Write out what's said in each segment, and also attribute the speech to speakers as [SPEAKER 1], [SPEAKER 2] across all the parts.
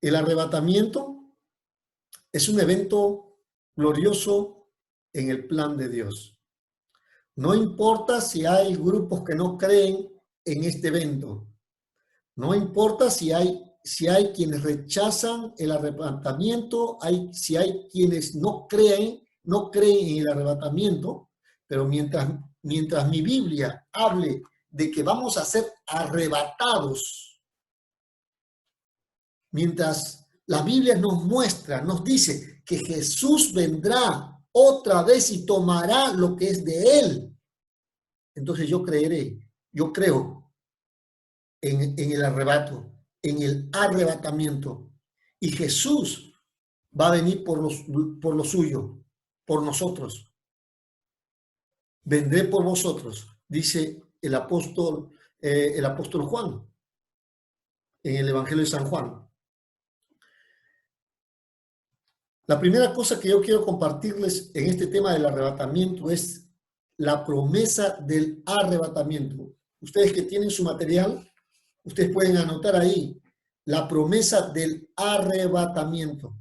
[SPEAKER 1] El arrebatamiento es un evento glorioso en el plan de Dios. No importa si hay grupos que no creen en este evento. No importa si hay quienes rechazan el arrebatamiento, si hay quienes no creen en el arrebatamiento, pero mientras mi Biblia hable de que vamos a ser arrebatados, mientras la Biblia nos muestra, nos dice que Jesús vendrá otra vez y tomará lo que es de Él, entonces yo creo en el arrebato, en el arrebatamiento. Y Jesús va a venir por lo suyo, por nosotros. Vendré por vosotros, dice el apóstol Juan, en el Evangelio de San Juan. La primera cosa que yo quiero compartirles en este tema del arrebatamiento es la promesa del arrebatamiento. Ustedes que tienen su material, ustedes pueden anotar ahí la promesa del arrebatamiento.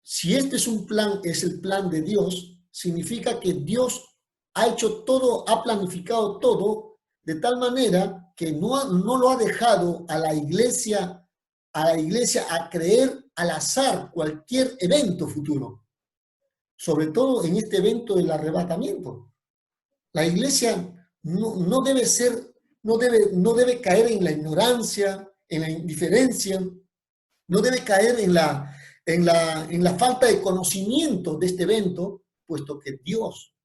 [SPEAKER 1] Si este es el plan de Dios, significa que Dios ha hecho todo, ha planificado todo de tal manera que no lo ha dejado a la iglesia a creer al azar cualquier evento futuro, sobre todo en este evento del arrebatamiento. La iglesia no debe caer en la ignorancia, en la indiferencia, no debe caer en la falta de conocimiento de este evento, puesto que Dios,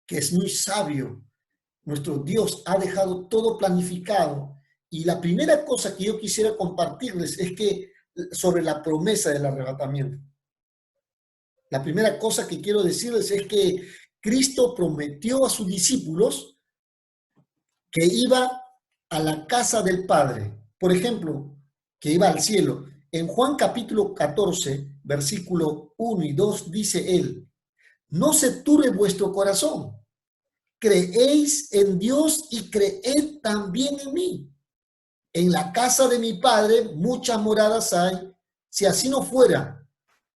[SPEAKER 1] que es muy sabio, nuestro Dios ha dejado todo planificado. Y la primera cosa que yo quisiera compartirles es que sobre la promesa del arrebatamiento. La primera cosa que quiero decirles es que Cristo prometió a sus discípulos que iba a la casa del Padre. Por ejemplo, que iba al cielo. En Juan capítulo 14, versículo 1 y 2, dice él: no se turbe vuestro corazón. Creéis en Dios y creed también en mí. En la casa de mi Padre muchas moradas hay. Si así no fuera,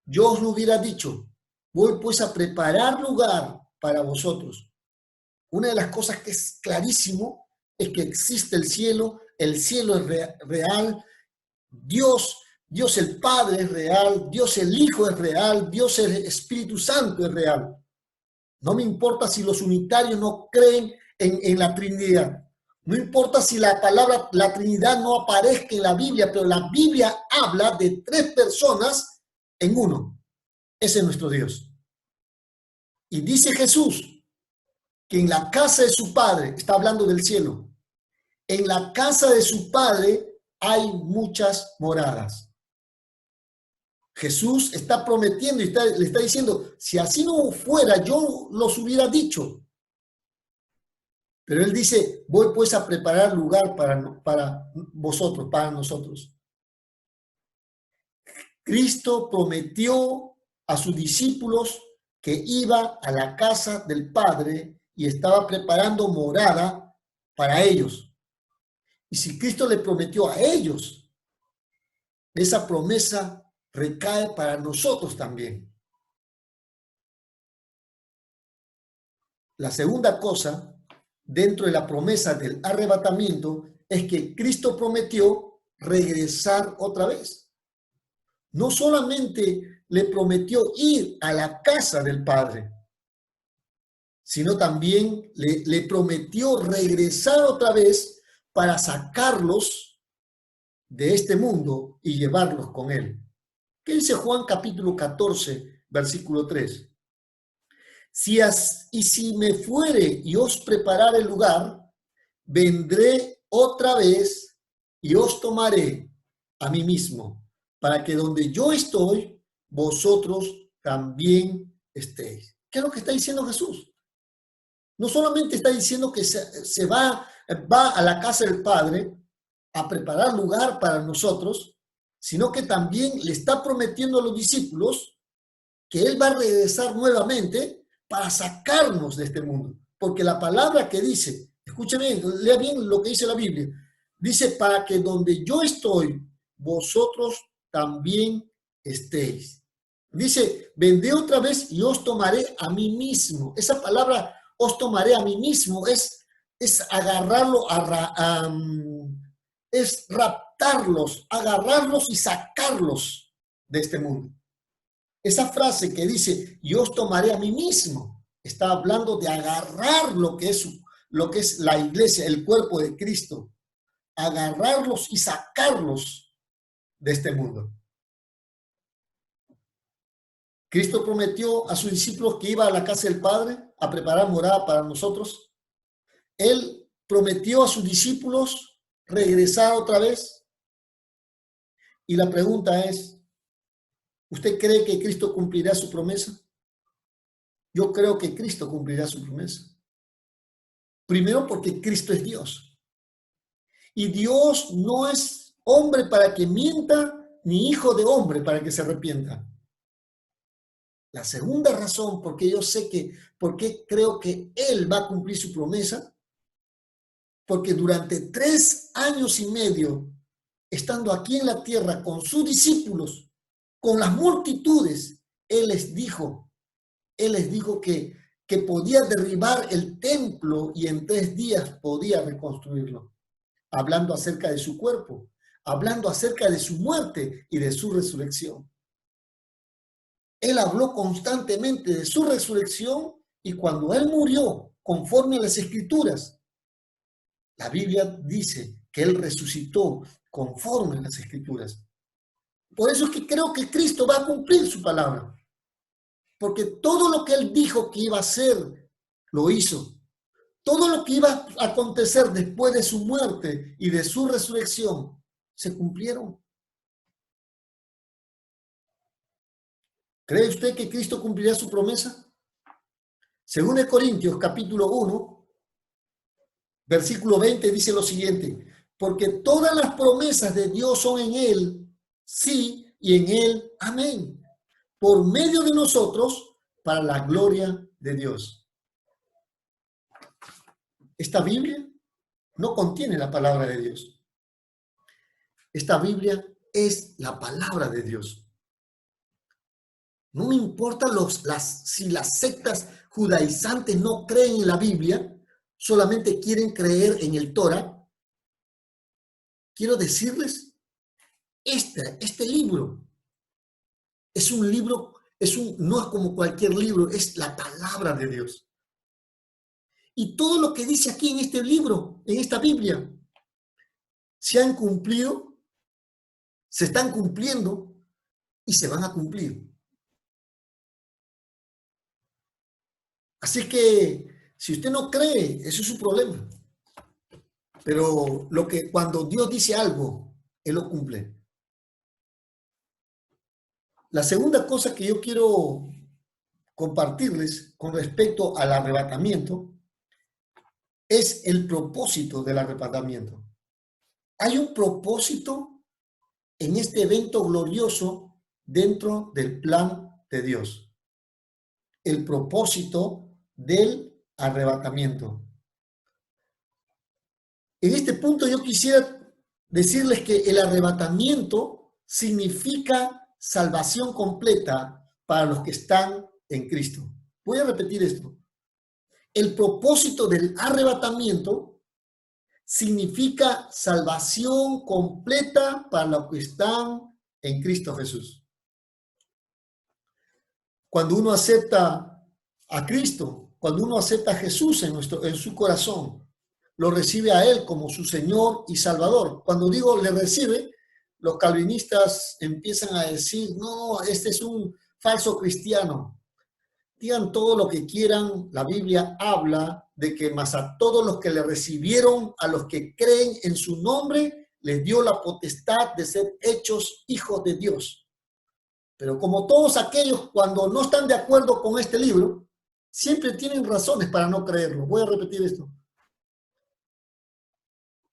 [SPEAKER 1] yo os lo hubiera dicho. Voy pues a preparar lugar para vosotros. Una de las cosas que es clarísimo es que existe el cielo es real, Dios el Padre es real, Dios el Hijo es real, Dios el Espíritu Santo es real. No me importa si los unitarios no creen en la Trinidad. No importa si la palabra, la Trinidad no aparezca en la Biblia, pero la Biblia habla de 3 personas en uno. Ese es nuestro Dios. Y dice Jesús que en la casa de su Padre, está hablando del cielo, en la casa de su Padre hay muchas moradas. Jesús está prometiendo y le está diciendo, si así no fuera, yo los hubiera dicho. Pero él dice, voy pues a preparar lugar para vosotros, para nosotros. Cristo prometió a sus discípulos que iba a la casa del Padre y estaba preparando morada para ellos. Y si Cristo le prometió a ellos, esa promesa recae para nosotros también. La segunda cosa, dentro de la promesa del arrebatamiento, es que Cristo prometió regresar otra vez. No solamente le prometió ir a la casa del Padre, sino también le prometió regresar otra vez para sacarlos de este mundo y llevarlos con él. ¿Qué dice Juan capítulo 14, versículo 3? Y si me fuere y os preparare el lugar, vendré otra vez y os tomaré a mí mismo, para que donde yo estoy, vosotros también estéis. ¿Qué es lo que está diciendo Jesús? No solamente está diciendo que se va a la casa del Padre a preparar lugar para nosotros, sino que también le está prometiendo a los discípulos que Él va a regresar nuevamente para sacarnos de este mundo. Porque la palabra que dice, escuchen bien, lea bien lo que dice la Biblia, dice, para que donde yo estoy, vosotros también estéis. Dice, vendré otra vez y os tomaré a mí mismo. Esa palabra, os tomaré a mí mismo, es agarrarlo, es raptarlos, agarrarlos y sacarlos de este mundo. Esa frase que dice, yo os tomaré a mí mismo, está hablando de agarrar lo que es la iglesia, el cuerpo de Cristo, agarrarlos y sacarlos de este mundo. Cristo prometió a sus discípulos que iba a la casa del Padre a preparar morada para nosotros. Él prometió a sus discípulos regresar otra vez. Y la pregunta es, ¿usted cree que Cristo cumplirá su promesa? Yo creo que Cristo cumplirá su promesa. Primero porque Cristo es Dios. Y Dios no es hombre para que mienta, ni hijo de hombre para que se arrepienta. La segunda razón por qué creo que Él va a cumplir su promesa, porque durante 3 años y medio, estando aquí en la tierra con sus discípulos, con las multitudes, Él les dijo que podía derribar el templo y en 3 días podía reconstruirlo, hablando acerca de su cuerpo, hablando acerca de su muerte y de su resurrección. Él habló constantemente de su resurrección y cuando Él murió, conforme a las Escrituras, la Biblia dice que Él resucitó conforme a las Escrituras. Por eso es que creo que Cristo va a cumplir su palabra. Porque todo lo que Él dijo que iba a hacer, lo hizo. Todo lo que iba a acontecer después de su muerte y de su resurrección, se cumplieron. ¿Cree usted que Cristo cumplirá su promesa? Según de Corintios, capítulo 1, versículo 20, dice lo siguiente: porque todas las promesas de Dios son en Él, sí, y en Él, amén, por medio de nosotros, para la gloria de Dios. Esta Biblia no contiene la palabra de Dios. Esta Biblia es la palabra de Dios. No me importa si las sectas judaizantes no creen en la Biblia, solamente quieren creer en el Torah. Quiero decirles, este libro es un libro, no es como cualquier libro, es la palabra de Dios. Y todo lo que dice aquí en este libro, en esta Biblia, se han cumplido, se están cumpliendo y se van a cumplir. Así que si usted no cree, eso es su problema. Pero cuando Dios dice algo, Él lo cumple. La segunda cosa que yo quiero compartirles con respecto al arrebatamiento es el propósito del arrebatamiento. Hay un propósito en este evento glorioso dentro del plan de Dios. El propósito del arrebatamiento. En este punto yo quisiera decirles que el arrebatamiento significa salvación completa para los que están en Cristo. Voy a repetir esto. El propósito del arrebatamiento significa salvación completa para los que están en Cristo Jesús. Cuando uno acepta a Cristo, cuando uno acepta a Jesús en su corazón, lo recibe a Él como su Señor y Salvador. Cuando digo le recibe, los calvinistas empiezan a decir, no, este es un falso cristiano. Digan todo lo que quieran, la Biblia habla de que más a todos los que le recibieron, a los que creen en su nombre, les dio la potestad de ser hechos hijos de Dios. Pero como todos aquellos, cuando no están de acuerdo con este libro, siempre tienen razones para no creerlo. Voy a repetir esto.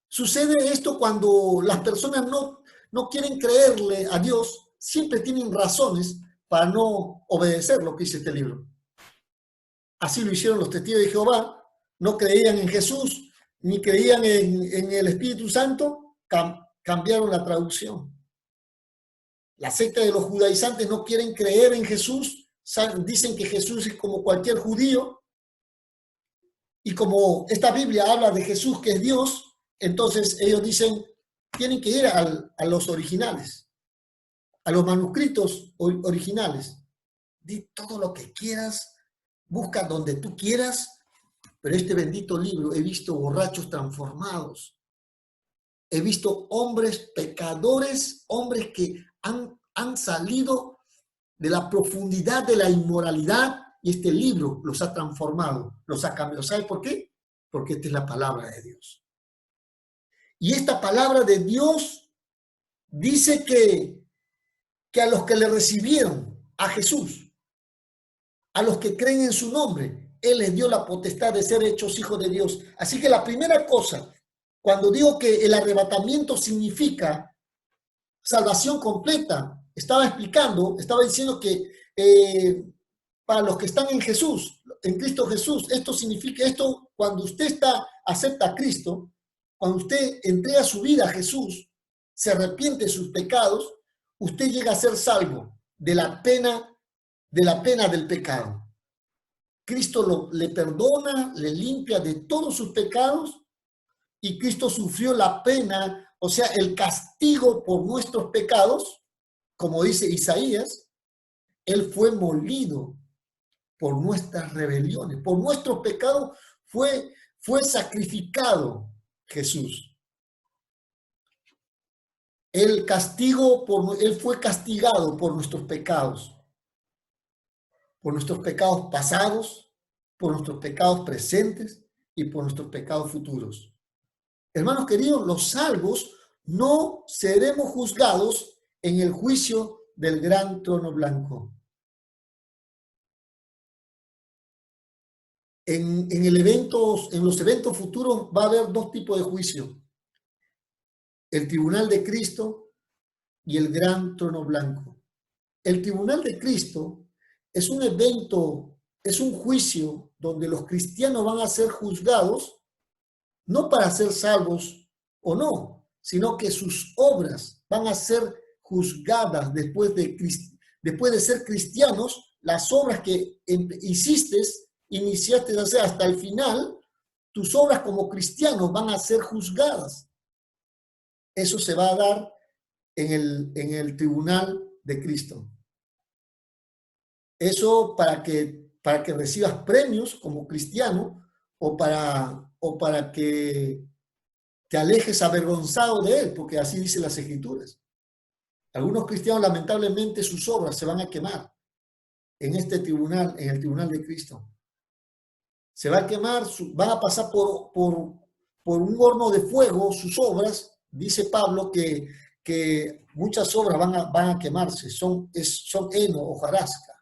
[SPEAKER 1] Sucede esto cuando las personas no quieren creerle a Dios, siempre tienen razones para no obedecer lo que dice este libro. Así lo hicieron los testigos de Jehová, no creían en Jesús, ni creían en el Espíritu Santo, cambiaron la traducción. La secta de los judaizantes no quieren creer en Jesús, dicen que Jesús es como cualquier judío, y como esta Biblia habla de Jesús que es Dios, entonces ellos dicen, tienen que ir a los originales, a los manuscritos originales. Di todo lo que quieras, busca donde tú quieras, pero este bendito libro he visto borrachos transformados. He visto hombres pecadores, hombres que han salido de la profundidad de la inmoralidad y este libro los ha transformado, los ha cambiado. ¿Sabe por qué? Porque esta es la palabra de Dios. Y esta palabra de Dios dice que a los que le recibieron a Jesús, a los que creen en su nombre, Él les dio la potestad de ser hechos hijos de Dios. Así que la primera cosa, cuando digo que el arrebatamiento significa salvación completa, estaba diciendo que para los que están en Jesús, en Cristo Jesús, esto significa, cuando usted acepta a Cristo, cuando usted entrega su vida a Jesús, se arrepiente de sus pecados, usted llega a ser salvo de la pena del pecado. Cristo le perdona, le limpia de todos sus pecados y Cristo sufrió la pena, o sea, el castigo por nuestros pecados, como dice Isaías. Él fue molido por nuestras rebeliones, por nuestros pecados fue sacrificado Jesús. Él fue castigado por nuestros pecados pasados, por nuestros pecados presentes y por nuestros pecados futuros. Hermanos queridos, los salvos no seremos juzgados en el juicio del gran trono blanco. En los eventos futuros va a haber dos tipos de juicio: el tribunal de Cristo y el gran trono blanco. El tribunal de Cristo es un evento, es un juicio donde los cristianos van a ser juzgados, no para ser salvos o no, sino que sus obras van a ser juzgadas después de ser cristianos. Las obras que iniciaste a hacer hasta el final, tus obras como cristianos van a ser juzgadas. Eso se va a dar en el tribunal de Cristo. Eso para que recibas premios como cristiano o para que te alejes avergonzado de él, porque así dicen las Escrituras. Algunos cristianos, lamentablemente, sus obras se van a quemar en este tribunal, en el tribunal de Cristo. Se va a quemar, van a pasar por un horno de fuego sus obras. Dice Pablo que muchas obras van a quemarse, son heno, hojarasca.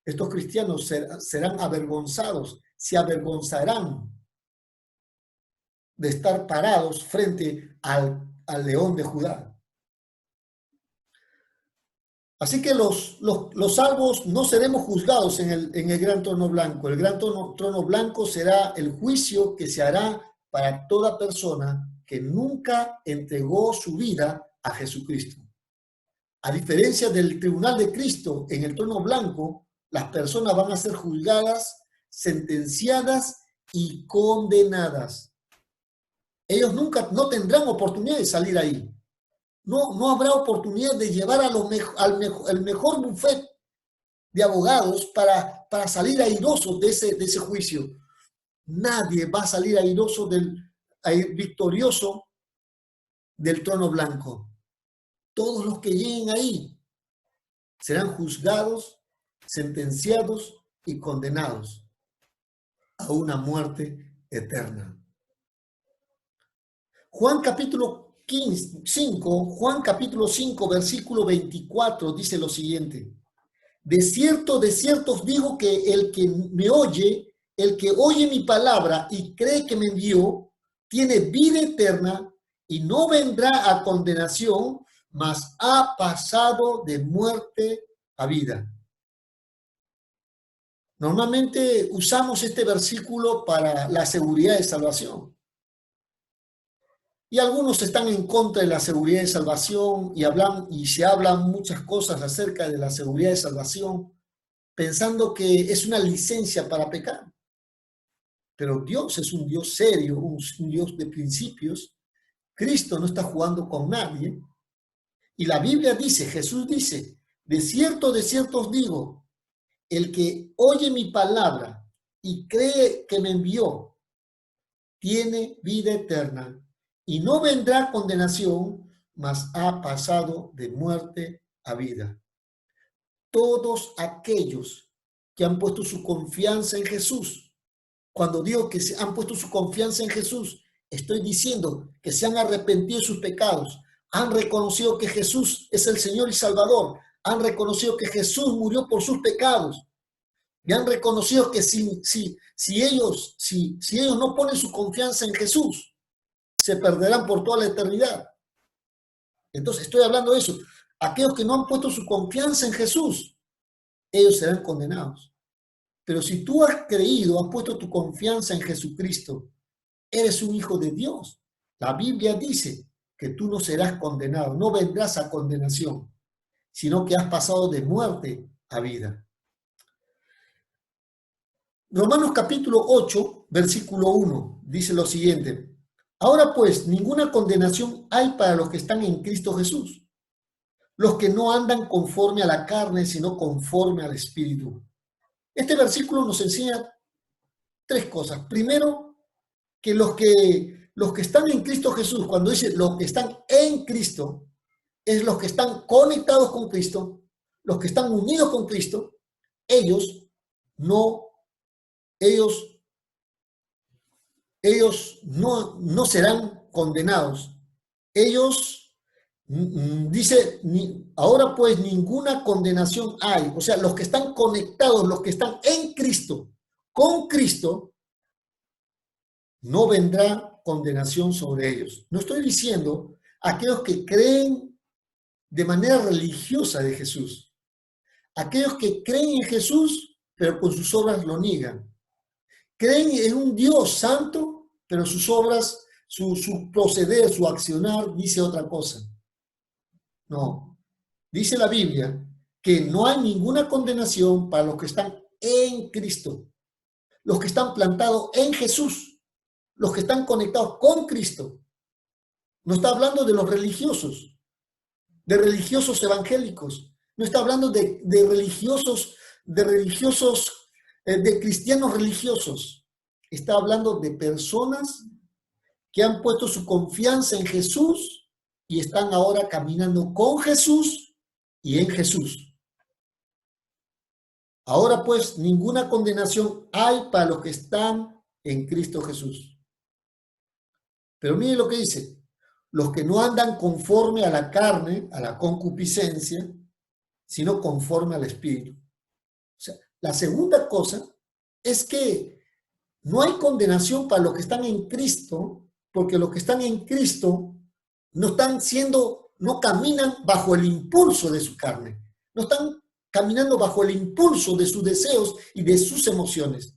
[SPEAKER 1] Estos cristianos serán avergonzados, se avergonzarán de estar parados frente al león de Judá. Así que los salvos no seremos juzgados en el gran trono blanco. El gran trono blanco será el juicio que se hará para toda persona que nunca entregó su vida a Jesucristo. A diferencia del tribunal de Cristo, en el trono blanco, las personas van a ser juzgadas, sentenciadas y condenadas. Ellos no tendrán oportunidad de salir ahí. No habrá oportunidad de llevar al mejor bufete de abogados para salir airosos de ese juicio. Nadie va a salir airoso victorioso del trono blanco. Todos los que lleguen ahí serán juzgados, sentenciados y condenados a una muerte eterna. Juan capítulo 5, versículo 24 dice lo siguiente: de cierto os digo que el que oye mi palabra y cree que me envió, tiene vida eterna y no vendrá a condenación, mas ha pasado de muerte a vida. Normalmente usamos este versículo para la seguridad de salvación. Y algunos están en contra de la seguridad de salvación y se hablan muchas cosas acerca de la seguridad de salvación, pensando que es una licencia para pecar. Pero Dios es un Dios serio, un Dios de principios. Cristo no está jugando con nadie. Y la Biblia dice, Jesús dice, de cierto os digo, el que oye mi palabra y cree que me envió, tiene vida eterna y no vendrá condenación, mas ha pasado de muerte a vida. Todos aquellos que han puesto su confianza en Jesús, cuando digo que se han puesto su confianza en Jesús, estoy diciendo que se han arrepentido de sus pecados, han reconocido que Jesús es el Señor y Salvador, han reconocido que Jesús murió por sus pecados, y han reconocido que si ellos no ponen su confianza en Jesús, se perderán por toda la eternidad. Entonces estoy hablando de eso. Aquellos que no han puesto su confianza en Jesús, ellos serán condenados. Pero si tú has creído, has puesto tu confianza en Jesucristo, eres un hijo de Dios. La Biblia dice que tú no serás condenado, no vendrás a condenación, sino que has pasado de muerte a vida. Romanos capítulo 8, versículo 1, dice lo siguiente. Ahora pues, ninguna condenación hay para los que están en Cristo Jesús, los que no andan conforme a la carne, sino conforme al Espíritu. Este versículo nos enseña tres cosas. Primero, que los que están en Cristo Jesús, cuando dice los que están en Cristo, es los que están conectados con Cristo, los que están unidos con Cristo, ellos no serán condenados. Ellos, dice, ahora pues ninguna condenación hay. O sea, los que están conectados, los que están en Cristo, con Cristo, no vendrá condenación sobre ellos. No estoy diciendo aquellos que creen de manera religiosa de Jesús. Aquellos que creen en Jesús, pero con sus obras lo niegan. Creen en un Dios santo, pero sus obras, su proceder, su accionar, dice otra cosa. No. Dice la Biblia que no hay ninguna condenación para los que están en Cristo, los que están plantados en Jesús, los que están conectados con Cristo. No está hablando de los religiosos, de religiosos evangélicos. No está hablando de cristianos religiosos. Está hablando de personas que han puesto su confianza en Jesús y están ahora caminando con Jesús y en Jesús. Ahora pues ninguna condenación hay para los que están en Cristo Jesús. Pero mire lo que dice, los que no andan conforme a la carne, a la concupiscencia, sino conforme al Espíritu. O sea, la segunda cosa es que no hay condenación para los que están en Cristo, porque los que están en Cristo no caminan bajo el impulso de su carne, no están caminando bajo el impulso de sus deseos y de sus emociones.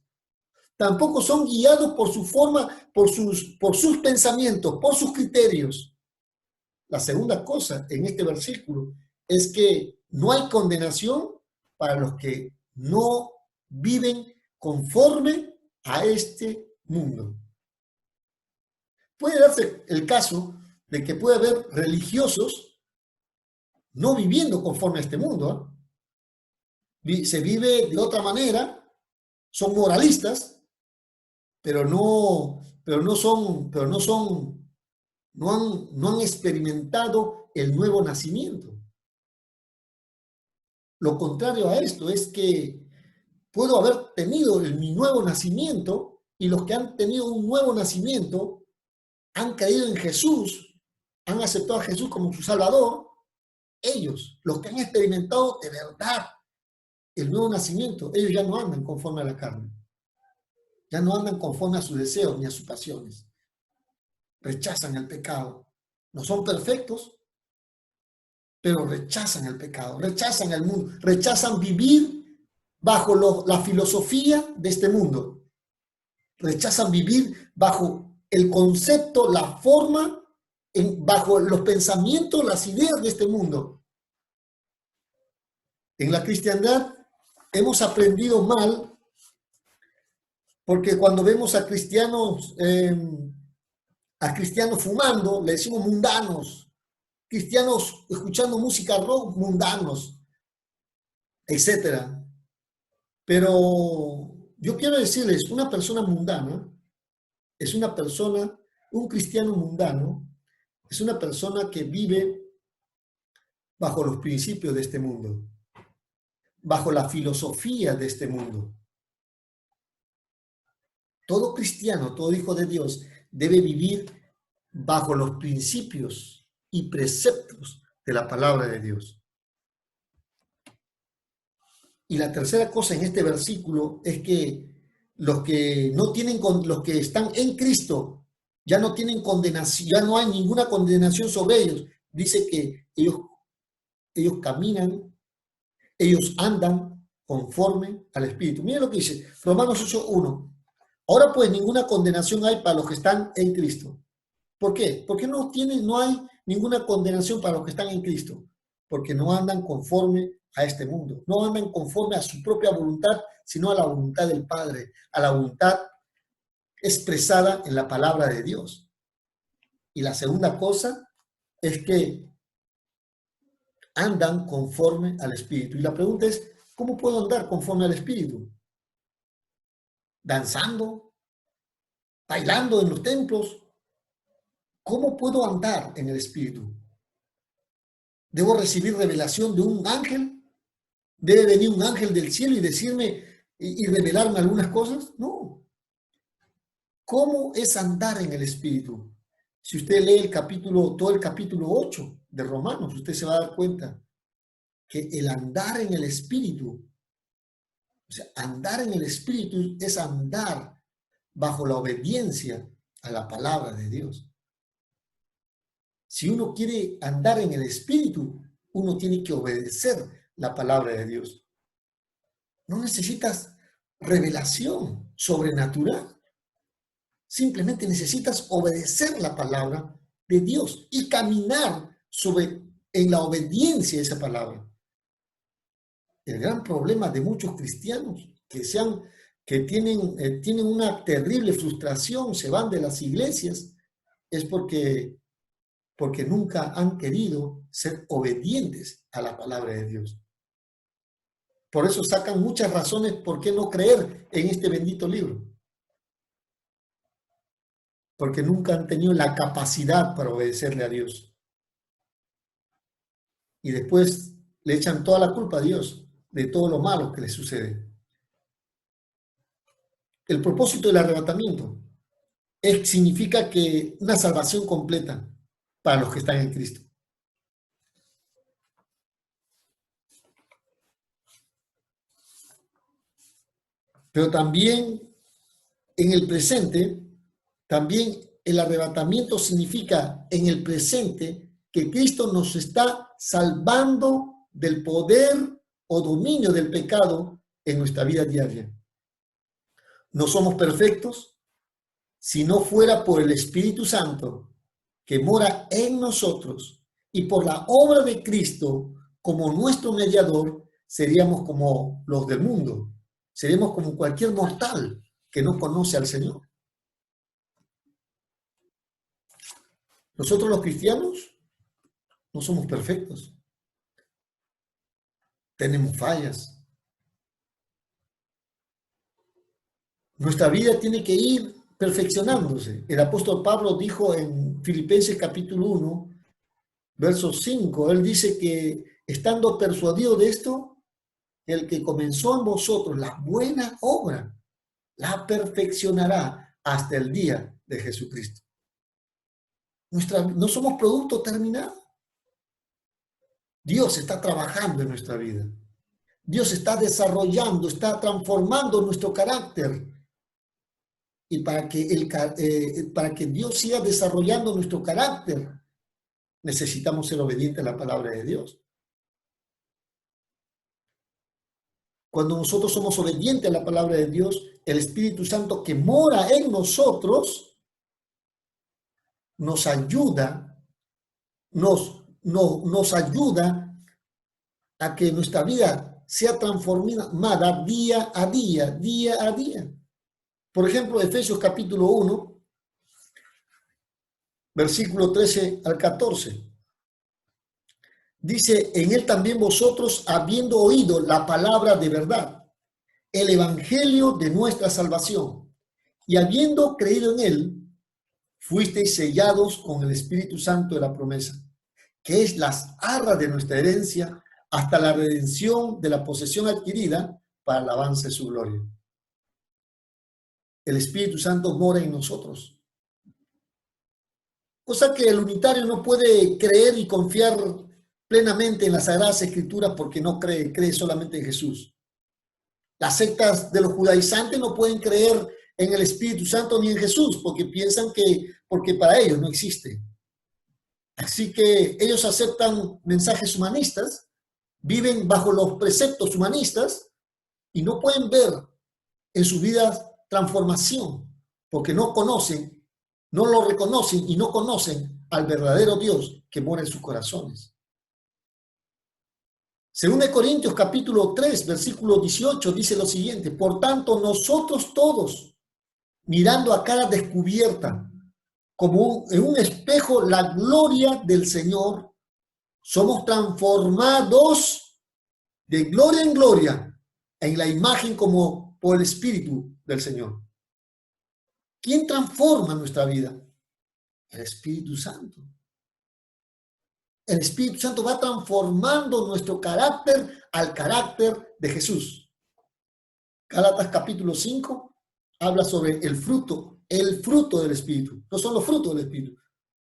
[SPEAKER 1] Tampoco son guiados por su forma, por sus pensamientos, por sus criterios. La segunda cosa en este versículo es que no hay condenación para los que no viven conforme a este mundo. Puede darse el caso de que puede haber religiosos no viviendo conforme a este mundo, ¿eh? Se vive de otra manera, son moralistas, pero no han experimentado el nuevo nacimiento. Lo contrario a esto es que puedo haber tenido mi nuevo nacimiento y los que han tenido un nuevo nacimiento han creído en Jesús, han aceptado a Jesús como su Salvador. Ellos, los que han experimentado de verdad el nuevo nacimiento, ellos ya no andan conforme a la carne. Ya no andan conforme a sus deseos ni a sus pasiones. Rechazan el pecado. No son perfectos, pero rechazan el pecado, rechazan el mundo, rechazan vivir bajo la filosofía de este mundo. Rechazan vivir bajo el concepto, la forma bajo los pensamientos, las ideas de este mundo. En la cristiandad hemos aprendido mal, porque cuando vemos a cristianos fumando, le decimos mundanos, cristianos escuchando música rock, mundanos, etcétera. Pero yo quiero decirles, una persona mundana es una persona, un cristiano mundano, es una persona que vive bajo los principios de este mundo, bajo la filosofía de este mundo. Todo cristiano, todo hijo de Dios debe vivir bajo los principios y preceptos de la palabra de Dios. Y la tercera cosa en este versículo es que los que están en Cristo ya no tienen condenación, ya no hay ninguna condenación sobre ellos. Dice que ellos caminan, ellos andan conforme al Espíritu. Miren lo que dice Romanos 8:1. Ahora pues ninguna condenación hay para los que están en Cristo. ¿Por qué? Porque no hay ninguna condenación para los que están en Cristo. Porque no andan conforme a este mundo. No andan conforme a su propia voluntad, sino a la voluntad del Padre, a la voluntad expresada en la palabra de Dios. Y la segunda cosa es que andan conforme al Espíritu. Y la pregunta es, ¿cómo puedo andar conforme al Espíritu? ¿Danzando? ¿Bailando en los templos? ¿Cómo puedo andar en el Espíritu? ¿Debo recibir revelación de un ángel? ¿Debe venir un ángel del cielo y decirme y revelarme algunas cosas? No. ¿Cómo es andar en el Espíritu? Si usted lee todo el capítulo 8 de Romanos, usted se va a dar cuenta que el andar en el Espíritu, o sea, andar en el Espíritu es andar bajo la obediencia a la palabra de Dios. Si uno quiere andar en el Espíritu, uno tiene que obedecer la palabra de Dios. No necesitas revelación sobrenatural. Simplemente necesitas obedecer la palabra de Dios y caminar en la obediencia a esa palabra. El gran problema de muchos cristianos que tienen una terrible frustración, se van de las iglesias, es porque nunca han querido ser obedientes a la palabra de Dios. Por eso sacan muchas razones por qué no creer en este bendito libro. Porque nunca han tenido la capacidad para obedecerle a Dios. Y después le echan toda la culpa a Dios de todo lo malo que les sucede. El propósito del arrebatamiento significa que una salvación completa para los que están en Cristo. Pero también en el presente, también el arrebatamiento significa en el presente que Cristo nos está salvando del poder o dominio del pecado en nuestra vida diaria. No somos perfectos si no fuera por el Espíritu Santo que mora en nosotros y por la obra de Cristo como nuestro mediador, seríamos como los del mundo. Seríamos como cualquier mortal que no conoce al Señor. Nosotros los cristianos no somos perfectos. Tenemos fallas. Nuestra vida tiene que ir perfeccionándose. El apóstol Pablo dijo en Filipenses capítulo 1, verso 5, él dice que estando persuadido de esto, el que comenzó en vosotros la buena obra, la perfeccionará hasta el día de Jesucristo. No somos producto terminado. Dios está trabajando en nuestra vida. Dios está desarrollando, está transformando nuestro carácter. Y para que Dios siga desarrollando nuestro carácter, necesitamos ser obedientes a la palabra de Dios. Cuando nosotros somos obedientes a la palabra de Dios, el Espíritu Santo que mora en nosotros nos ayuda nos ayuda a que nuestra vida sea transformada día a día, día a día. Por ejemplo, Efesios capítulo 1, versículo 13 al 14. Dice, en él también vosotros, habiendo oído la palabra de verdad, el evangelio de nuestra salvación, y habiendo creído en él, fuisteis sellados con el Espíritu Santo de la promesa, que es las arras de nuestra herencia hasta la redención de la posesión adquirida para el avance de su gloria. El Espíritu Santo mora en nosotros. Cosa que el unitario no puede creer y confiar plenamente en las Sagradas Escrituras porque no cree solamente en Jesús. Las sectas de los judaizantes no pueden creer en el Espíritu Santo ni en Jesús porque piensan porque para ellos no existe. Así que ellos aceptan mensajes humanistas, viven bajo los preceptos humanistas y no pueden ver en sus vidas transformación porque no conocen, no lo reconocen y no conocen al verdadero Dios que mora en sus corazones. Según de Corintios capítulo 3, versículo 18, dice lo siguiente: por tanto, nosotros todos, mirando a cara descubierta, como en un espejo, la gloria del Señor, somos transformados de gloria en gloria en la imagen como por el Espíritu del Señor. ¿Quién transforma nuestra vida? El Espíritu Santo. El Espíritu Santo va transformando nuestro carácter al carácter de Jesús. Gálatas capítulo 5 habla sobre el fruto del Espíritu. No son los frutos del Espíritu,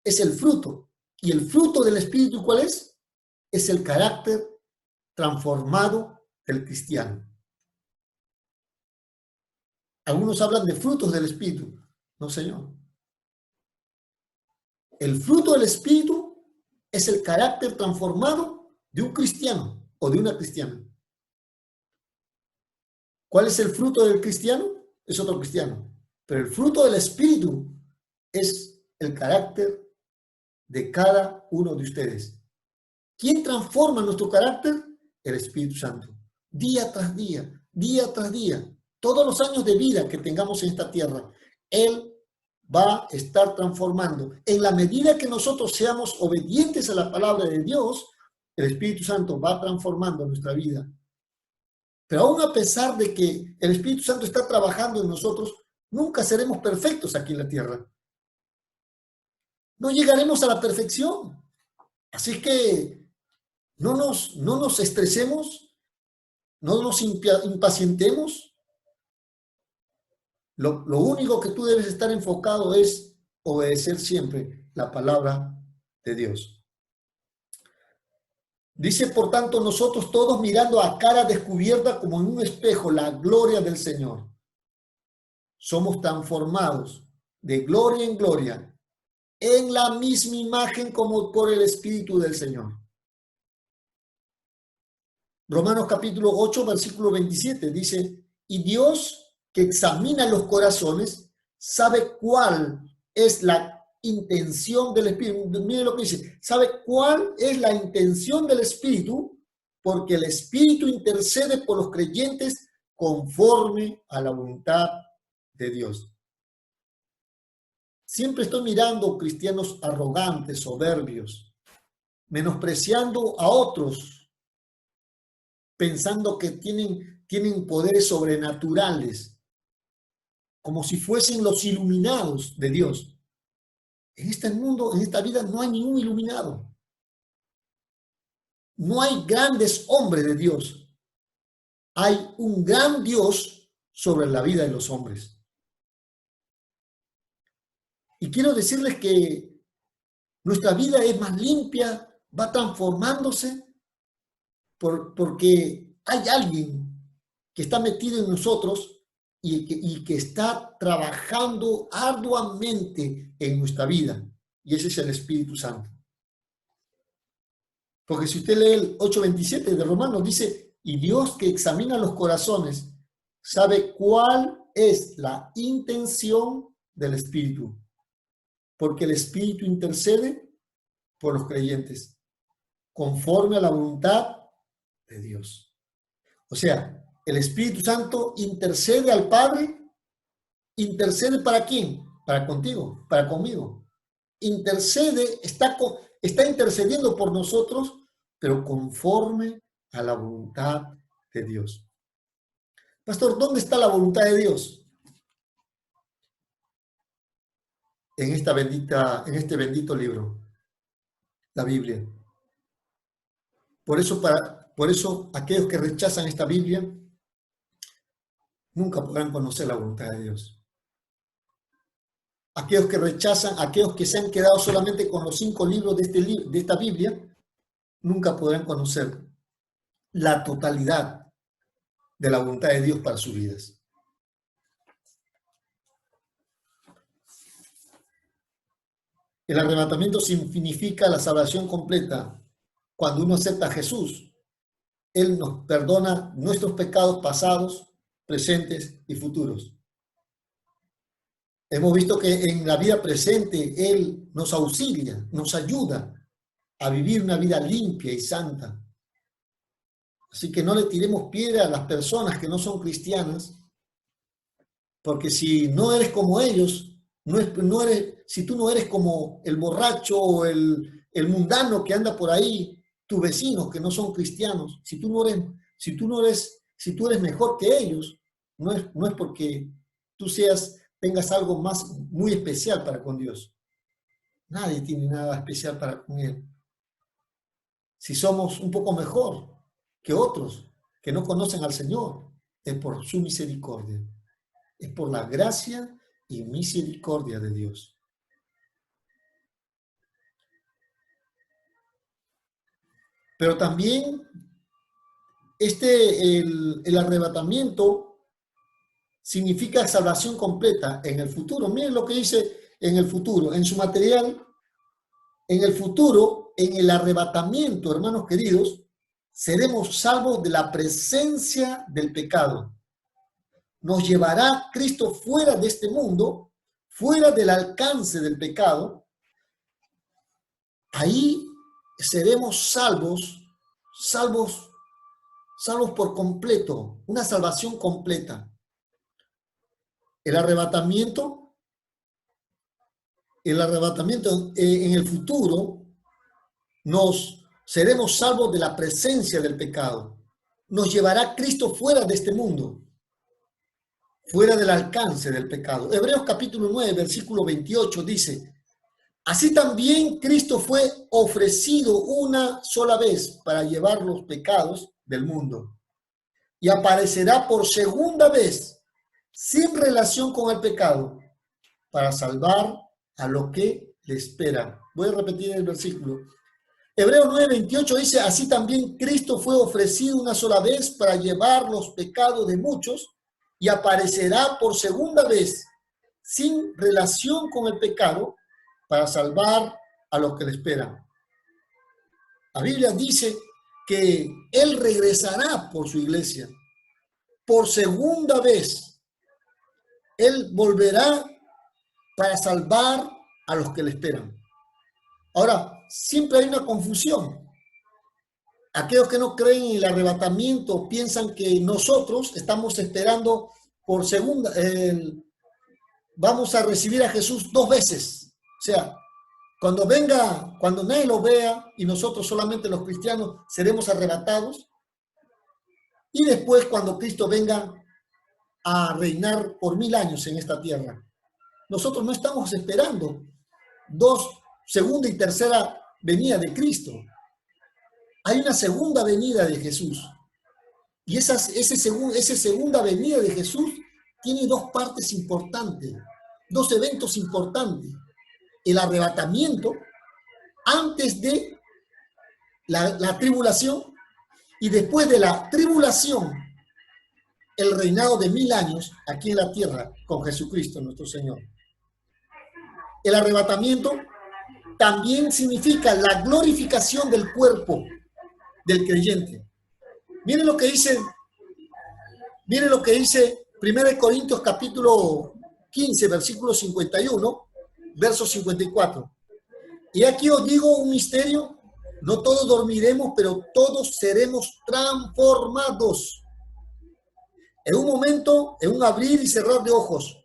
[SPEAKER 1] es el fruto. ¿Y el fruto del Espíritu cuál es? Es el carácter transformado del cristiano. Algunos hablan de frutos del Espíritu. No, Señor. El fruto del Espíritu es el carácter transformado de un cristiano o de una cristiana. ¿Cuál es el fruto del cristiano? Es otro cristiano. Pero el fruto del Espíritu es el carácter de cada uno de ustedes. ¿Quién transforma nuestro carácter? El Espíritu Santo. Día tras día, día tras día, todos los años de vida que tengamos en esta tierra, Él va a estar transformando. En la medida que nosotros seamos obedientes a la palabra de Dios, el Espíritu Santo va transformando nuestra vida. Pero aún a pesar de que el Espíritu Santo está trabajando en nosotros, nunca seremos perfectos aquí en la tierra. No llegaremos a la perfección. Así que no nos estresemos, no nos impacientemos. Lo único que tú debes estar enfocado es obedecer siempre la palabra de Dios. Dice, por tanto, nosotros todos mirando a cara descubierta como en un espejo la gloria del Señor, somos transformados de gloria en gloria en la misma imagen como por el Espíritu del Señor. Romanos capítulo 8, versículo 27 dice, y Dios que examina los corazones sabe cuál es la intención del Espíritu. Miren lo que dice, sabe cuál es la intención del Espíritu, porque el Espíritu intercede por los creyentes conforme a la voluntad de Dios. Siempre estoy mirando cristianos arrogantes, soberbios, menospreciando a otros, pensando que tienen poderes sobrenaturales, como si fuesen los iluminados de Dios. En este mundo, en esta vida, no hay ningún iluminado. No hay grandes hombres de Dios. Hay un gran Dios sobre la vida de los hombres. Y quiero decirles que nuestra vida es más limpia, va transformándose, porque hay alguien que está metido en nosotros y que está trabajando arduamente en nuestra vida. Y ese es el Espíritu Santo. Porque si usted lee el 8:27 de Romanos, dice, y Dios que examina los corazones, sabe cuál es la intención del Espíritu. Porque el Espíritu intercede por los creyentes, conforme a la voluntad de Dios. O sea, el Espíritu Santo intercede al Padre. ¿Intercede para quién? Para contigo, para conmigo. Intercede, está intercediendo por nosotros, pero conforme a la voluntad de Dios. Pastor, ¿dónde está la voluntad de Dios? En este bendito libro, la Biblia. Por eso aquellos que rechazan esta Biblia nunca podrán conocer la voluntad de Dios. Aquellos que rechazan, aquellos que se han quedado solamente con los 5 libros de esta Biblia, nunca podrán conocer la totalidad de la voluntad de Dios para sus vidas. El arrebatamiento significa la salvación completa. Cuando uno acepta a Jesús, Él nos perdona nuestros pecados pasados, presentes y futuros. Hemos visto que en la vida presente Él nos auxilia, nos ayuda a vivir una vida limpia y santa. Así que no le tiremos piedra a las personas que no son cristianas, porque si no eres como ellos, si tú no eres como el borracho o el mundano que anda por ahí, tus vecinos que no son cristianos, si tú eres mejor que ellos, no es porque tú tengas algo muy especial para con Dios. Nadie tiene nada especial para con Él. Si somos un poco mejor que otros que no conocen al Señor, es por su misericordia. Es por la gracia y misericordia de Dios. Pero también el arrebatamiento significa salvación completa en el futuro. Miren lo que dice en el futuro, en su material. En el futuro, en el arrebatamiento, hermanos queridos, seremos salvos de la presencia del pecado. Nos llevará Cristo fuera de este mundo, fuera del alcance del pecado. Ahí seremos salvos por completo, una salvación completa. El arrebatamiento en el futuro seremos salvos de la presencia del pecado. Nos llevará Cristo fuera de este mundo, fuera del alcance del pecado. Hebreos capítulo 9, versículo 28 dice: así también Cristo fue ofrecido una sola vez para llevar los pecados del mundo, y aparecerá por segunda vez sin relación con el pecado para salvar a lo que le espera. Voy a repetir el versículo. Hebreos 9:28 dice: así también Cristo fue ofrecido una sola vez para llevar los pecados de muchos, y aparecerá por segunda vez sin relación con el pecado para salvar a los que le esperan. La Biblia dice que Él regresará por su iglesia. Por segunda vez, Él volverá para salvar a los que le esperan. Ahora, siempre hay una confusión. Aquellos que no creen en el arrebatamiento piensan que nosotros estamos esperando por segunda, vamos a recibir a Jesús 2 veces. O sea, cuando nadie lo vea y nosotros solamente los cristianos seremos arrebatados. Y después cuando Cristo venga a reinar por 1000 años en esta tierra. Nosotros no estamos esperando segunda y tercera venida de Cristo. Hay una segunda venida de Jesús. Y esa segunda venida de Jesús tiene 2 partes importantes, 2 eventos importantes. El arrebatamiento antes de la tribulación, y después de la tribulación, el reinado de 1000 años aquí en la tierra con Jesucristo nuestro Señor. El arrebatamiento también significa la glorificación del cuerpo del creyente. Miren lo que dice 1 Corintios capítulo 15, versículo 51, verso 54. Y aquí os digo un misterio, no todos dormiremos, pero todos seremos transformados. En un momento, en un abrir y cerrar de ojos,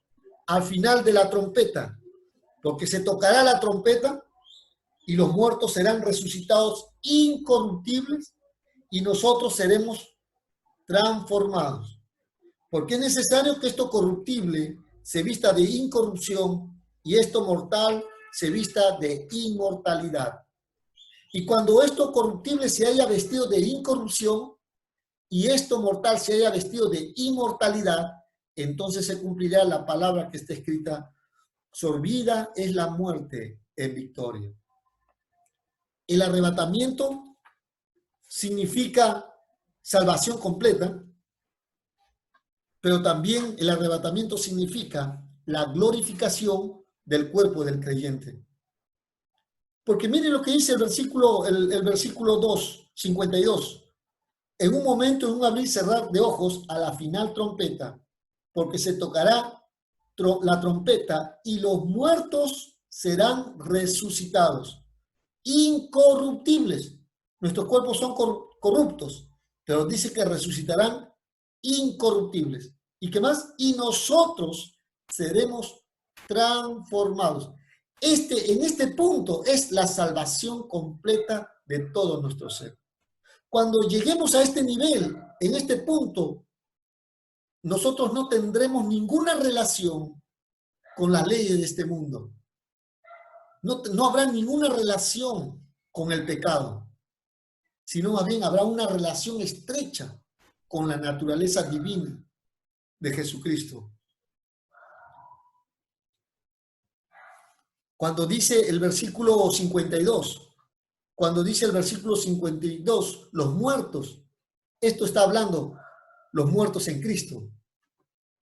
[SPEAKER 1] al final de la trompeta, porque se tocará la trompeta y los muertos serán resucitados incorruptibles y nosotros seremos transformados. Porque es necesario que esto corruptible se vista de incorrupción y esto mortal se vista de inmortalidad. Y cuando esto corruptible se haya vestido de incorrupción y esto mortal se haya vestido de inmortalidad, entonces se cumplirá la palabra que está escrita: sorbida es la muerte en victoria. El arrebatamiento significa salvación completa, pero también el arrebatamiento significa la glorificación del cuerpo del creyente. Porque miren lo que dice el versículo 2, 52. En un momento, en un abrir y cerrar de ojos, a la final trompeta, porque se tocará la trompeta y los muertos serán resucitados, incorruptibles. Nuestros cuerpos son corruptos, pero dice que resucitarán incorruptibles. ¿Y qué más? Y nosotros seremos transformados. En este punto es la salvación completa de todo nuestro ser. Cuando lleguemos a este nivel, en este punto, nosotros no tendremos ninguna relación con las leyes de este mundo. No habrá ninguna relación con el pecado, sino más bien habrá una relación estrecha con la naturaleza divina de Jesucristo. Cuando dice el versículo 52, los muertos, esto está hablando los muertos en Cristo,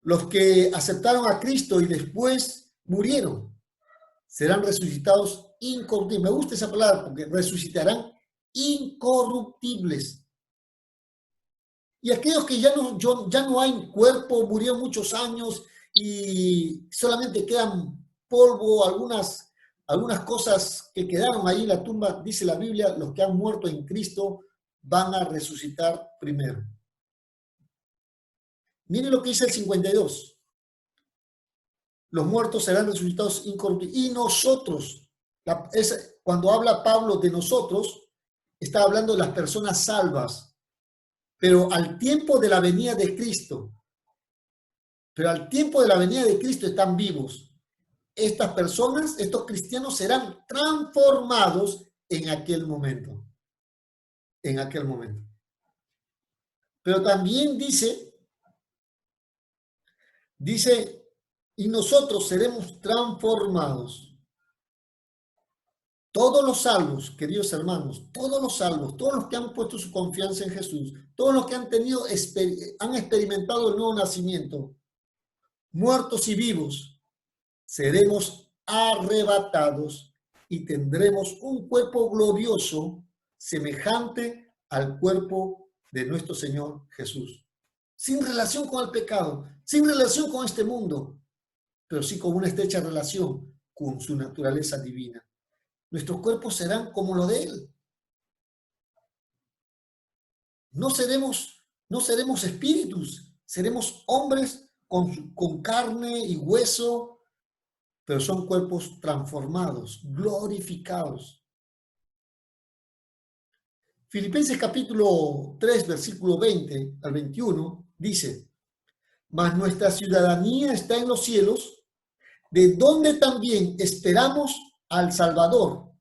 [SPEAKER 1] los que aceptaron a Cristo y después murieron, serán resucitados incorruptibles. Me gusta esa palabra porque resucitarán incorruptibles. Y aquellos que ya no hay cuerpo, murieron muchos años y solamente quedan polvo, algunas cosas que quedaron ahí en la tumba, dice la Biblia, los que han muerto en Cristo van a resucitar primero. Miren lo que dice el 52. Los muertos serán resucitados incorruptibles. Y nosotros, cuando habla Pablo de nosotros, está hablando de las personas salvas. Pero al tiempo de la venida de Cristo, están vivos. Estas personas, estos cristianos serán transformados en aquel momento. Pero también dice, y nosotros seremos transformados. Todos los salvos, queridos hermanos, todos los que han puesto su confianza en Jesús, todos los que han experimentado el nuevo nacimiento, muertos y vivos, seremos arrebatados y tendremos un cuerpo glorioso semejante al cuerpo de nuestro Señor Jesús. Sin relación con el pecado, sin relación con este mundo, pero sí con una estrecha relación con su naturaleza divina. Nuestros cuerpos serán como lo de Él. No seremos espíritus, seremos hombres con carne y hueso, pero son cuerpos transformados, glorificados. Filipenses capítulo 3, versículo 20 al 21, dice: mas nuestra ciudadanía está en los cielos, de donde también esperamos al Salvador,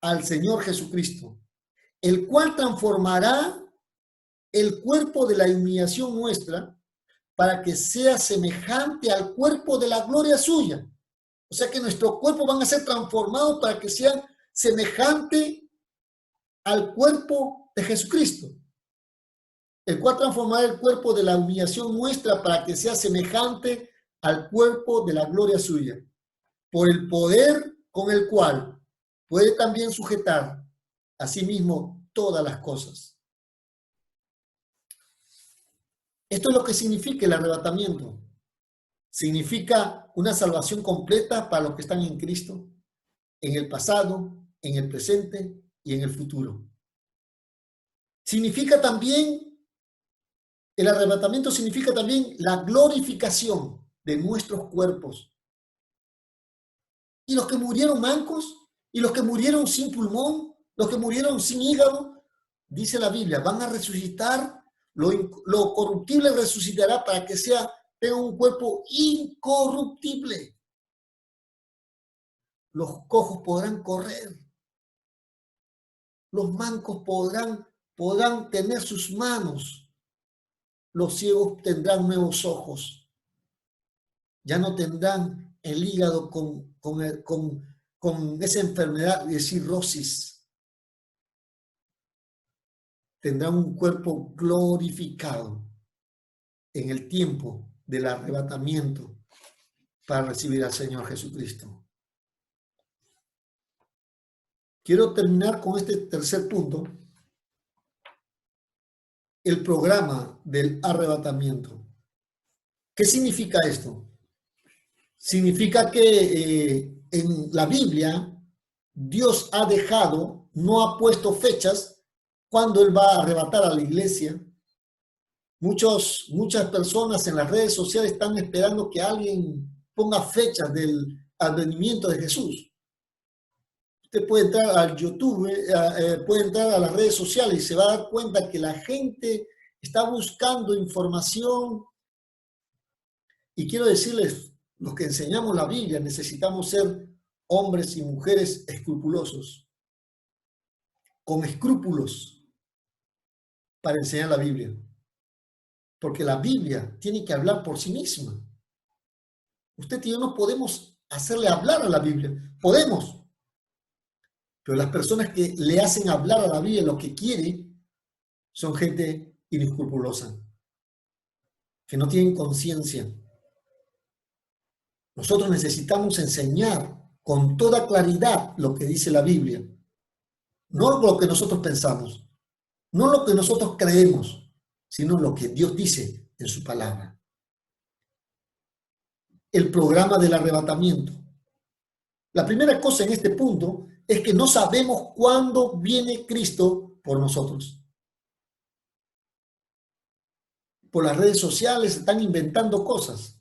[SPEAKER 1] al Señor Jesucristo, el cual transformará el cuerpo de la humillación nuestra para que sea semejante al cuerpo de la gloria suya. O sea que nuestros cuerpos van a ser transformados para que sean semejantes al cuerpo de Jesucristo, el cual transformará el cuerpo de la humillación nuestra para que sea semejante al cuerpo de la gloria suya, por el poder con el cual puede también sujetar a sí mismo todas las cosas. Esto es lo que significa el arrebatamiento. Significa una salvación completa para los que están en Cristo, en el pasado, en el presente y en el futuro. Significa también, el arrebatamiento significa también la glorificación de nuestros cuerpos. Y los que murieron mancos, y los que murieron sin pulmón, los que murieron sin hígado, dice la Biblia, van a resucitar, lo corruptible resucitará para que tenga un cuerpo incorruptible. Los cojos podrán correr, los mancos podrán tener sus manos, los ciegos tendrán nuevos ojos, ya no tendrán el hígado con esa enfermedad de cirrosis. Tendrán un cuerpo glorificado en el tiempo del arrebatamiento para recibir al Señor Jesucristo. Quiero terminar con este tercer punto, el programa del arrebatamiento. ¿Qué significa esto? Significa que en la Biblia Dios ha dejado, no ha puesto fechas cuando Él va a arrebatar a la iglesia. Muchas personas en las redes sociales están esperando que alguien ponga fechas del advenimiento de Jesús. Usted puede entrar al YouTube, puede entrar a las redes sociales y se va a dar cuenta que la gente está buscando información. Y quiero decirles, los que enseñamos la Biblia necesitamos ser hombres y mujeres escrupulosos, con escrúpulos para enseñar la Biblia. Porque la Biblia tiene que hablar por sí misma. Usted y yo no podemos hacerle hablar a la Biblia. Podemos. Pero las personas que le hacen hablar a la Biblia lo que quiere son gente inescrupulosa, que no tienen conciencia. Nosotros necesitamos enseñar con toda claridad lo que dice la Biblia. No lo que nosotros pensamos, no lo que nosotros creemos, sino lo que Dios dice en su palabra. El programa del arrebatamiento. La primera cosa en este punto es que no sabemos cuándo viene Cristo por nosotros. Por las redes sociales están inventando cosas.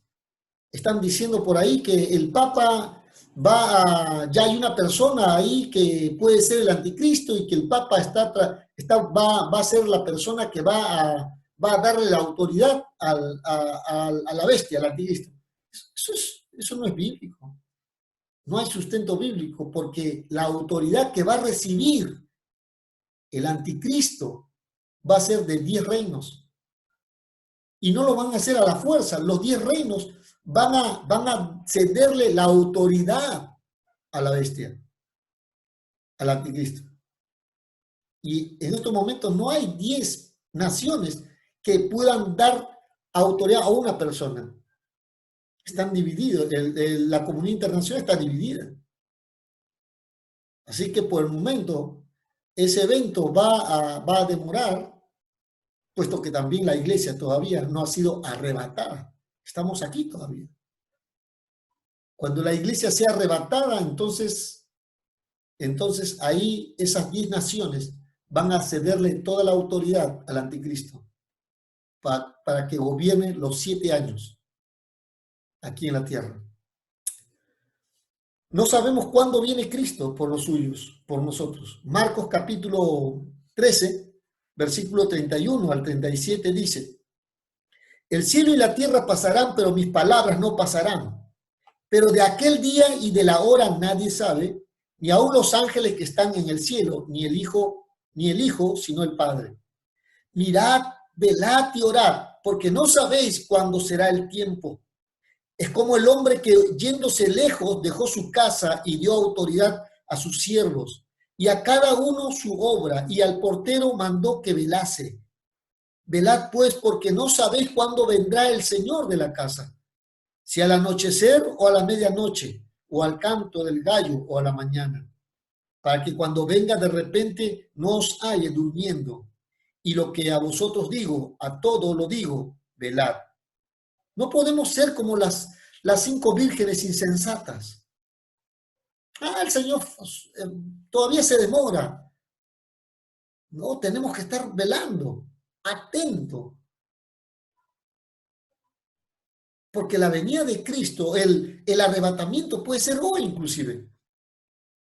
[SPEAKER 1] Están diciendo por ahí que el Papa ya hay una persona ahí que puede ser el anticristo y que el Papa va a ser la persona que va a darle la autoridad a la bestia, al anticristo. Eso no es bíblico. No hay sustento bíblico porque la autoridad que va a recibir el anticristo va a ser de 10 reinos. Y no lo van a hacer a la fuerza. Los 10 reinos van a cederle la autoridad a la bestia, al anticristo. Y en estos momentos no hay 10 naciones que puedan dar autoridad a una persona. Están divididos, la comunidad internacional está dividida. Así que por el momento ese evento va a demorar, puesto que también la iglesia todavía no ha sido arrebatada. Estamos aquí todavía. Cuando la iglesia sea arrebatada, entonces ahí esas 10 naciones van a cederle toda la autoridad al anticristo para que gobierne los 7 años aquí en la tierra. No sabemos cuándo viene Cristo por los suyos, por nosotros. Marcos capítulo 13, versículo 31 al 37 dice: el cielo y la tierra pasarán, pero mis palabras no pasarán. Pero de aquel día y de la hora nadie sabe, ni aun los ángeles que están en el cielo, ni el Hijo, sino el Padre. Mirad, velad y orad, porque no sabéis cuándo será el tiempo. Es como el hombre que, yéndose lejos, dejó su casa y dio autoridad a sus siervos, y a cada uno su obra, y al portero mandó que velase. Velad pues, porque no sabéis cuándo vendrá el Señor de la casa, si al anochecer o a la medianoche, o al canto del gallo o a la mañana, para que cuando venga de repente no os halle durmiendo. Y lo que a vosotros digo, a todo lo digo, velad. No podemos ser como las 5 vírgenes insensatas. El Señor todavía se demora. No, tenemos que estar velando, atento, porque la venida de Cristo, el arrebatamiento puede ser hoy inclusive.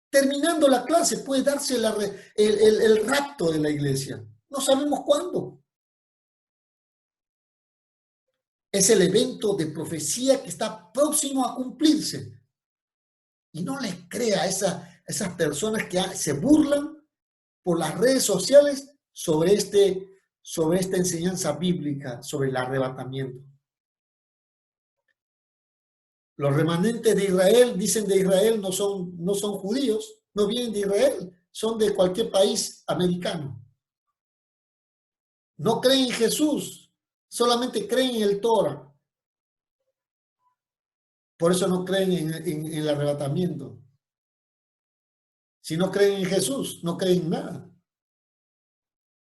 [SPEAKER 1] Terminando la clase puede darse el rapto de la iglesia. No sabemos cuándo. Es el evento de profecía que está próximo a cumplirse. Y no les crea a esas personas que se burlan por las redes sociales sobre esta enseñanza bíblica, sobre el arrebatamiento. Los remanentes de Israel, dicen de Israel, no son judíos, no vienen de Israel, son de cualquier país americano. No creen en Jesús, solamente creen en el Torah. Por eso no creen en el arrebatamiento. Si no creen en Jesús, no creen en nada.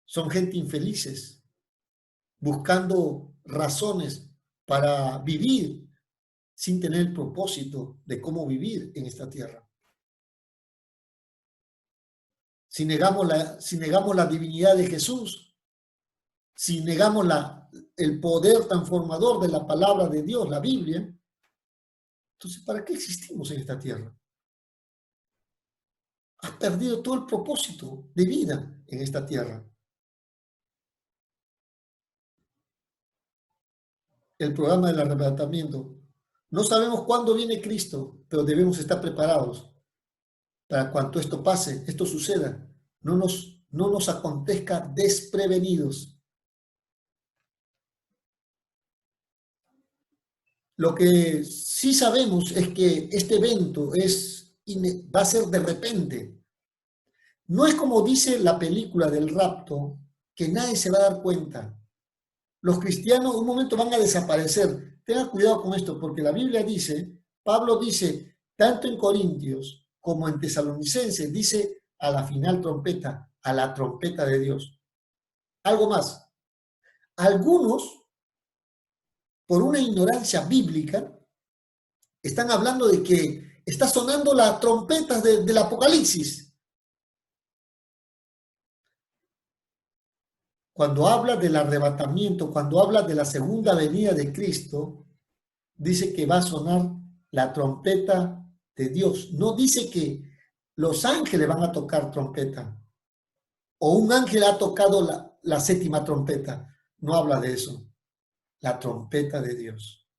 [SPEAKER 1] Son gente infelices, buscando razones para vivir sin tener el propósito de cómo vivir en esta tierra. Si negamos la divinidad de Jesús, si negamos el poder transformador de la palabra de Dios, la Biblia, entonces, ¿para qué existimos en esta tierra? Has perdido todo el propósito de vida en esta tierra. El programa del arrebatamiento. No sabemos cuándo viene Cristo, pero debemos estar preparados para cuando esto pase, esto suceda. No nos acontezca desprevenidos. Lo que sí sabemos es que este evento va a ser de repente. No es como dice la película del rapto, que nadie se va a dar cuenta. Los cristianos un momento van a desaparecer. Tengan cuidado con esto, porque la Biblia dice, Pablo dice, tanto en Corintios como en Tesalonicenses, dice a la final trompeta, a la trompeta de Dios. Algo más. Algunos, por una ignorancia bíblica, están hablando de que está sonando las trompetas del Apocalipsis. Cuando habla del arrebatamiento, cuando habla de la segunda venida de Cristo, dice que va a sonar la trompeta de Dios. No dice que los ángeles van a tocar trompeta o un ángel ha tocado la séptima trompeta. No habla de eso. La trompeta de Dios.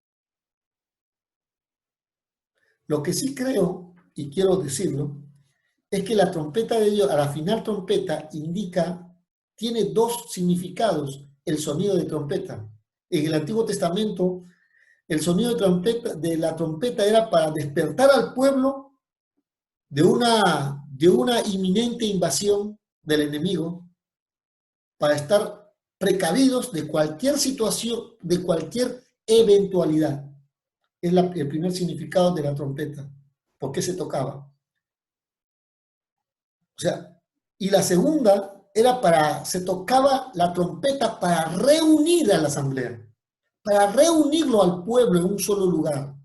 [SPEAKER 1] Lo que sí creo, y quiero decirlo, es que la trompeta de Dios, a la final trompeta, tiene dos significados el sonido de trompeta. En el Antiguo Testamento, el sonido de la trompeta era para despertar al pueblo de una inminente invasión del enemigo, para estar precavidos de cualquier situación, de cualquier eventualidad. Es el primer significado de la trompeta. ¿Por qué se tocaba? O sea, y la segunda se tocaba la trompeta para reunir a la asamblea, para reunirlo al pueblo en un solo lugar.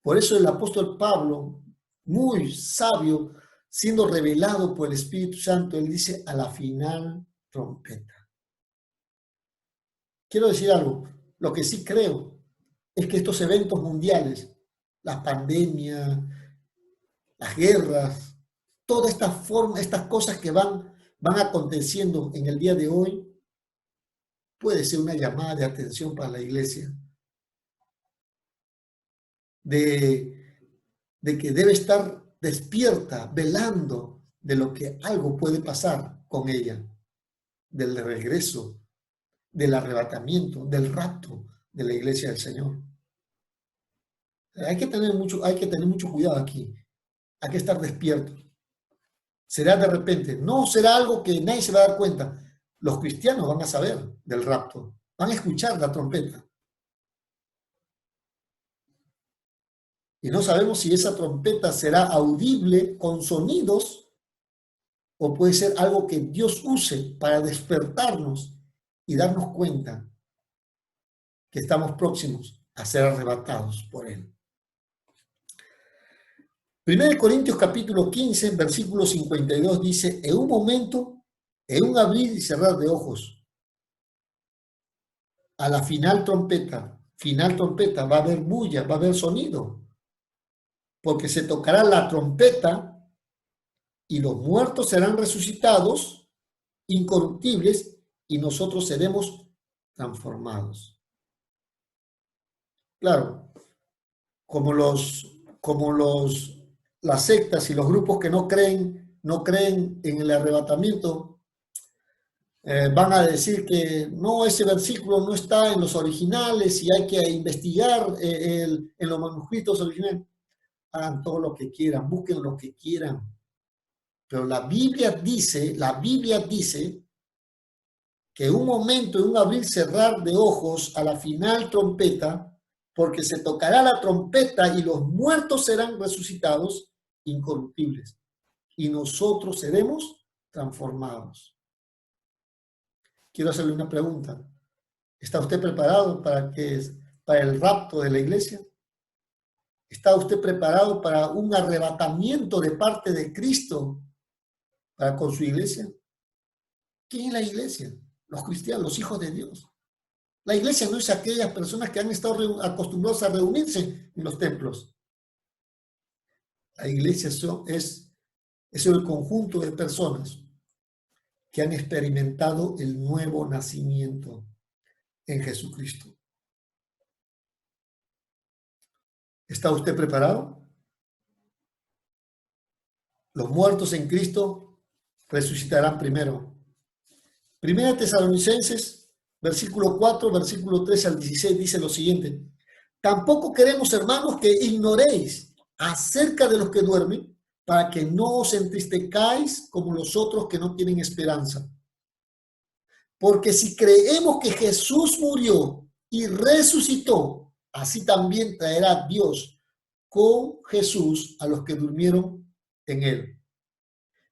[SPEAKER 1] Por eso el apóstol Pablo, muy sabio, siendo revelado por el Espíritu Santo, él dice a la final trompeta. Quiero decir algo, lo que sí creo es que estos eventos mundiales, las pandemias, las guerras, todas estas cosas que van aconteciendo en el día de hoy, puede ser una llamada de atención para la iglesia, de que debe estar despierta, velando de lo que algo puede pasar con ella, del regreso, del arrebatamiento, del rapto de la iglesia del Señor. Hay que tener mucho cuidado aquí, hay que estar despierto. Será de repente, no será algo que nadie se va a dar cuenta. Los cristianos van a saber del rapto, van a escuchar la trompeta. Y no sabemos si esa trompeta será audible con sonidos o puede ser algo que Dios use para despertarnos y darnos cuenta que estamos próximos a ser arrebatados por Él. 1 Corintios capítulo 15, versículo 52 dice, en un momento, en un abrir y cerrar de ojos, a la final trompeta, va a haber bulla, va a haber sonido, porque se tocará la trompeta y los muertos serán resucitados, incorruptibles, y nosotros seremos transformados. Claro, las sectas y los grupos que no creen en el arrebatamiento, van a decir que no, ese versículo no está en los originales y hay que investigar en los manuscritos originales. Hagan todo lo que quieran, busquen lo que quieran. Pero la Biblia dice que en un momento, en un abrir cerrar de ojos, a la final trompeta, porque se tocará la trompeta y los muertos serán resucitados incorruptibles y nosotros seremos transformados. Quiero hacerle una pregunta. ¿Está usted preparado para el rapto de la iglesia? ¿Está usted preparado para un arrebatamiento de parte de Cristo con su iglesia? ¿Quién es la iglesia? Los cristianos, los hijos de Dios. La iglesia no es aquellas personas que han estado acostumbrados a reunirse en los templos. La iglesia es el conjunto de personas que han experimentado el nuevo nacimiento en Jesucristo. ¿Está usted preparado? Los muertos en Cristo resucitarán primero. Primera Tesalonicenses, versículo 4, versículo 13 al 16, dice lo siguiente. Tampoco queremos, hermanos, que ignoréis acerca de los que duermen, para que no os entristezcáis como los otros que no tienen esperanza. Porque si creemos que Jesús murió y resucitó, así también traerá Dios con Jesús a los que durmieron en él.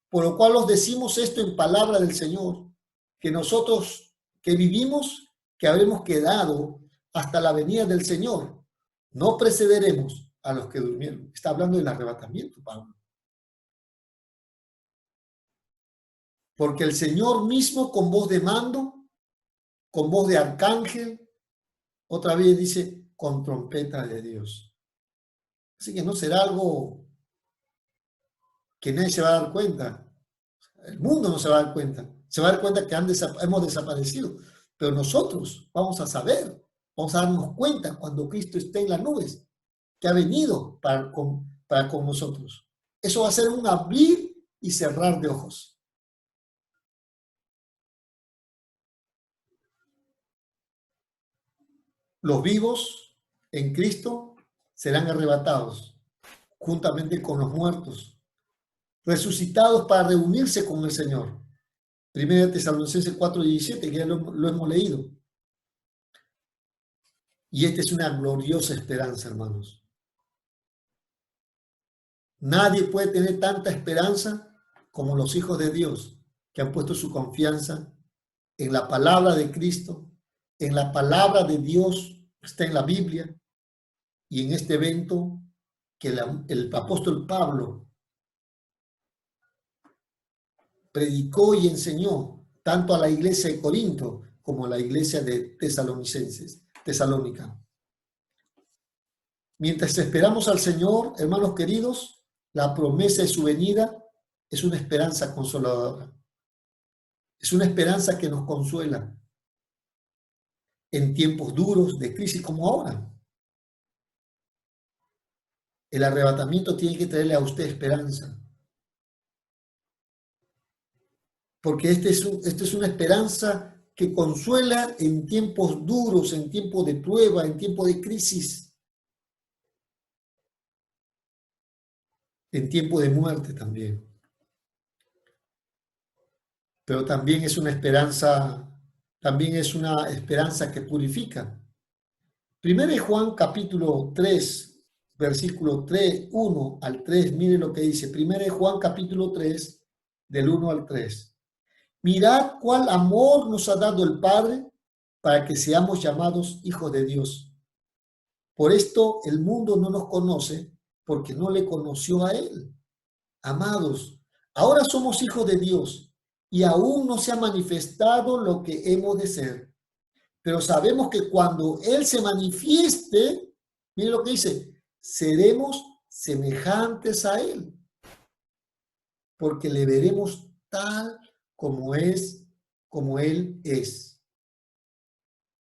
[SPEAKER 1] Por lo cual os decimos esto en palabra del Señor, que nosotros que vivimos, que habremos quedado hasta la venida del Señor, no precederemos a los que durmieron. Está hablando del arrebatamiento, Pablo. Porque el Señor mismo con voz de mando, con voz de arcángel, otra vez dice, con trompeta de Dios. Así que no será algo que nadie se va a dar cuenta. El mundo no se va a dar cuenta. Se va a dar cuenta que hemos desaparecido. Pero nosotros vamos a saber, vamos a darnos cuenta cuando Cristo esté en las nubes, que ha venido para con nosotros. Eso va a ser un abrir y cerrar de ojos. Los vivos en Cristo serán arrebatados juntamente con los muertos, resucitados para reunirse con el Señor. Primera Tesalonicenses 4:17, que ya lo hemos leído. Y esta es una gloriosa esperanza, hermanos. Nadie puede tener tanta esperanza como los hijos de Dios, que han puesto su confianza en la palabra de Cristo, en la palabra de Dios, que está en la Biblia, y en este evento que el apóstol Pablo predicó y enseñó tanto a la iglesia de Corinto como a la iglesia de Tesalónica. Mientras esperamos al Señor, hermanos queridos, la promesa de su venida es una esperanza consoladora. Es una esperanza que nos consuela en tiempos duros de crisis como ahora. El arrebatamiento tiene que traerle a usted esperanza. Porque esta es una esperanza que consuela en tiempos duros, en tiempos de prueba, en tiempos de crisis, en tiempo de muerte también. Pero también es una esperanza que purifica. Primero de Juan capítulo 3, versículo 3, 1 al 3, mire lo que dice. Primero de Juan capítulo 3, del 1 al 3. Mirad cuál amor nos ha dado el Padre para que seamos llamados hijos de Dios. Por esto el mundo no nos conoce porque no le conoció a Él. Amados, ahora somos hijos de Dios y aún no se ha manifestado lo que hemos de ser. Pero sabemos que cuando Él se manifieste, mire lo que dice, seremos semejantes a Él, porque le veremos tal como Él es.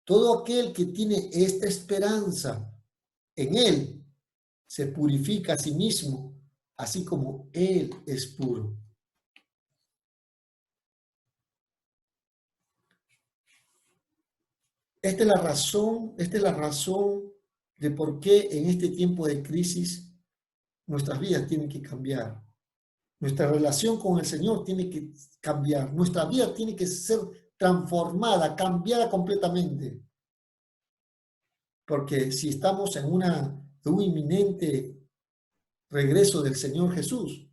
[SPEAKER 1] Todo aquel que tiene esta esperanza en Él se purifica a sí mismo, así como Él es puro. Esta es la razón de por qué en este tiempo de crisis nuestras vidas tienen que cambiar. Nuestra relación con el Señor tiene que cambiar. Nuestra vida tiene que ser transformada, cambiada completamente. Porque si estamos en un inminente regreso del Señor Jesús,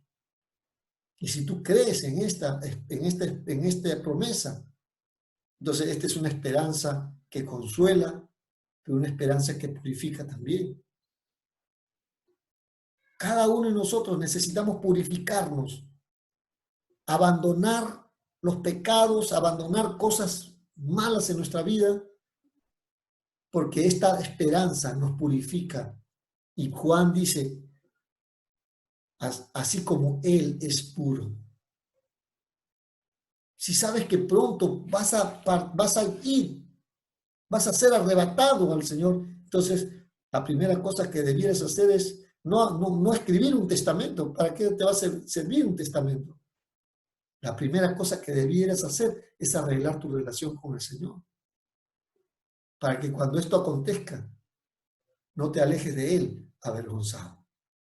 [SPEAKER 1] y si tú crees en esta promesa, entonces esta es una esperanza que consuela, pero una esperanza que purifica también. Cada uno de nosotros necesitamos purificarnos, abandonar los pecados, abandonar cosas malas en nuestra vida, porque esta esperanza nos purifica. Y Juan dice, así como Él es puro. Si sabes que pronto vas a ir, vas a ser arrebatado al Señor, entonces la primera cosa que debieras hacer es no escribir un testamento. ¿Para qué te va a servir un testamento? La primera cosa que debieras hacer es arreglar tu relación con el Señor. Para que cuando esto acontezca, no te alejes de Él avergonzado.